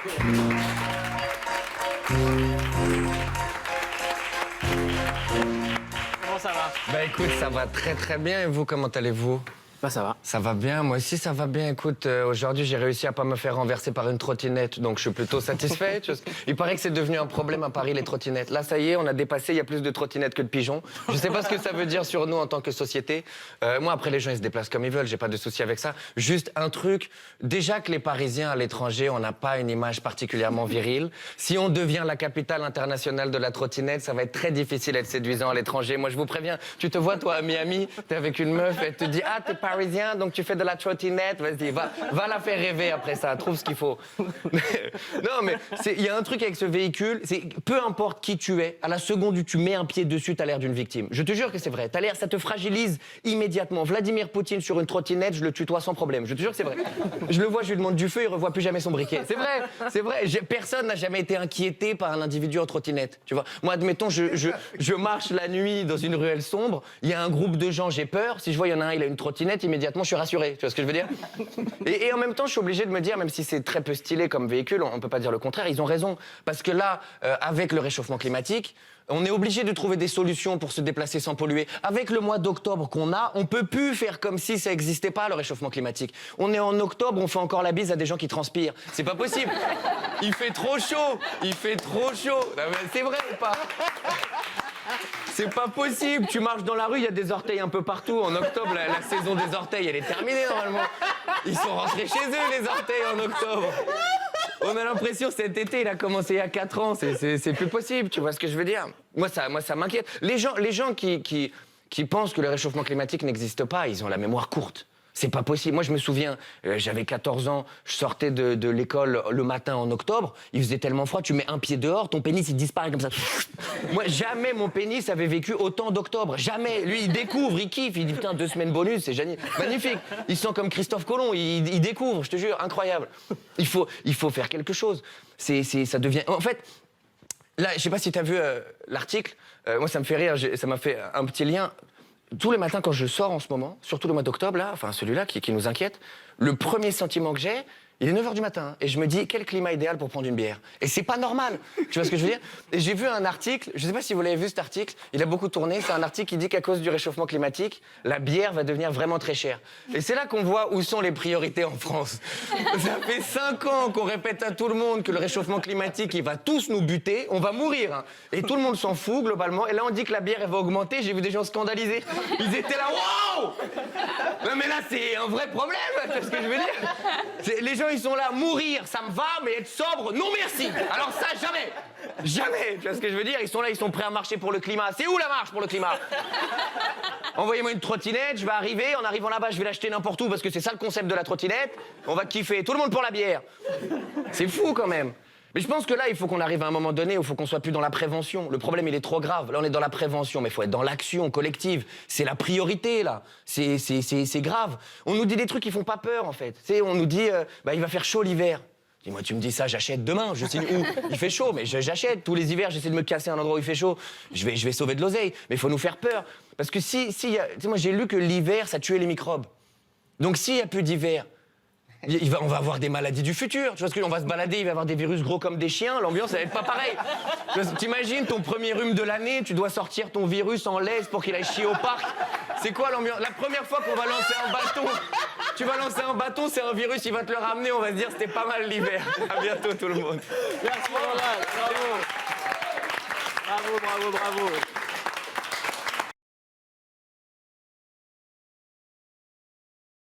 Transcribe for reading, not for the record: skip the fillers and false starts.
Comment ça va? Bah écoute, ça va très très bien. Et vous, comment allez-vous? Bah ça va. Ça va bien, moi aussi ça va bien. Écoute, aujourd'hui j'ai réussi à pas me faire renverser par une trottinette, donc je suis plutôt satisfait. Il paraît que c'est devenu un problème à Paris, les trottinettes. Là, ça y est, on a dépassé, il y a plus de trottinettes que de pigeons. Je sais pas ce que ça veut dire sur nous en tant que société. Moi, après, les gens, ils se déplacent comme ils veulent, j'ai pas de souci avec ça. Juste un truc, déjà que les Parisiens à l'étranger, on n'a pas une image particulièrement virile. Si on devient la capitale internationale de la trottinette, ça va être très difficile d'être séduisant à l'étranger. Moi, je vous préviens, tu te vois, toi, à Miami, t'es avec une meuf, elle te dit « Ah, t'es parisien, donc tu fais de la trottinette, vas-y, va la faire rêver après ça, trouve ce qu'il faut. » Non, mais il y a un truc avec ce véhicule, c'est peu importe qui tu es, à la seconde où tu mets un pied dessus, t'as l'air d'une victime. Je te jure que c'est vrai, t'as l'air, ça te fragilise immédiatement. Vladimir Poutine sur une trottinette, je le tutoie sans problème, je te jure que c'est vrai. Je le vois, je lui demande du feu, il revoit plus jamais son briquet. C'est vrai, c'est vrai. Personne n'a jamais été inquiété par un individu en trottinette, tu vois. Moi, admettons, je marche la nuit dans une ruelle sombre, il y a un groupe de gens, j'ai peur, si je vois il y en a un, il a une trottinette, immédiatement, je suis rassuré, tu vois ce que je veux dire? Et en même temps, je suis obligé de me dire, même si c'est très peu stylé comme véhicule, on peut pas dire le contraire, ils ont raison. Parce que là, avec le réchauffement climatique, on est obligé de trouver des solutions pour se déplacer sans polluer. Avec le mois d'octobre qu'on a, on peut plus faire comme si ça existait pas, le réchauffement climatique. On est en octobre, on fait encore la bise à des gens qui transpirent. C'est pas possible. Il fait trop chaud. Il fait trop chaud. C'est vrai ou pas? C'est pas possible. Tu marches dans la rue, il y a des orteils un peu partout. En octobre, la saison des orteils, elle est terminée normalement. Ils sont rentrés chez eux, les orteils, en octobre. On a l'impression cet été, il a commencé il y a 4 ans. C'est plus possible, tu vois ce que je veux dire? Moi, ça m'inquiète. Les gens qui pensent que le réchauffement climatique n'existe pas, ils ont la mémoire courte. C'est pas possible. Moi, je me souviens, j'avais 14 ans, je sortais de l'école le matin en octobre, il faisait tellement froid, tu mets un pied dehors, ton pénis, il disparaît comme ça. Moi, jamais mon pénis avait vécu autant d'octobre. Jamais. Lui, il découvre, il kiffe, il dit putain, 2 semaines bonus, c'est génial. Magnifique. Il se sent comme Christophe Colomb, il découvre, je te jure, incroyable. Il faut faire quelque chose. Ça devient... En fait, là, je sais pas si t'as vu l'article, moi, ça me fait rire, ça m'a fait un petit lien. Tous les matins, quand je sors en ce moment, surtout le mois d'octobre, là, enfin celui-là qui nous inquiète, le premier sentiment que j'ai, il est 9h du matin, et je me dis, quel climat idéal pour prendre une bière. Et c'est pas normal, tu vois ce que je veux dire? Et j'ai vu un article, je sais pas si vous l'avez vu cet article, il a beaucoup tourné, c'est un article qui dit qu'à cause du réchauffement climatique, la bière va devenir vraiment très chère. Et c'est là qu'on voit où sont les priorités en France. Ça fait 5 ans qu'on répète à tout le monde que le réchauffement climatique, il va tous nous buter, on va mourir. Hein. Et tout le monde s'en fout, globalement. Et là, on dit que la bière, elle va augmenter, j'ai vu des gens scandalisés. Ils étaient là, waouh! Non mais là, c'est un vrai problème, tu vois ce que je veux dire? Les gens, ils sont là, mourir, ça me va, mais être sobre, non merci. Alors ça, jamais. Jamais, tu vois ce que je veux dire? Ils sont là, ils sont prêts à marcher pour le climat. C'est où la marche pour le climat? Envoyez-moi une trottinette, je vais arriver, en arrivant là-bas, je vais l'acheter n'importe où parce que c'est ça le concept de la trottinette. On va kiffer, tout le monde pour la bière. C'est fou quand même. Mais je pense que là, il faut qu'on arrive à un moment donné où il faut qu'on soit plus dans la prévention. Le problème, il est trop grave. Là, on est dans la prévention, mais il faut être dans l'action collective. C'est la priorité, là. C'est grave. On nous dit des trucs qui font pas peur, en fait. On nous dit, il va faire chaud l'hiver. Dis-moi, tu me dis ça, j'achète demain. Je signe où? Il fait chaud, mais j'achète. Tous les hivers, j'essaie de me casser à un endroit où il fait chaud. Je vais sauver de l'oseille. Mais il faut nous faire peur. Parce que moi, j'ai lu que l'hiver, ça tuait les microbes. Donc, s'il n'y a plus d'hiver, on va avoir des maladies du futur. Tu vois ce que on va se balader, il va y avoir des virus gros comme des chiens. L'ambiance, ça va être pas pareil. T'imagines ton premier rhume de l'année, tu dois sortir ton virus en laisse pour qu'il aille chier au parc. C'est quoi l'ambiance? La première fois qu'on va lancer un bâton, tu vas lancer un bâton, c'est un virus, il va te le ramener, on va se dire c'était pas mal l'hiver. À bientôt tout le monde. Merci Ronald, bravo. Bravo.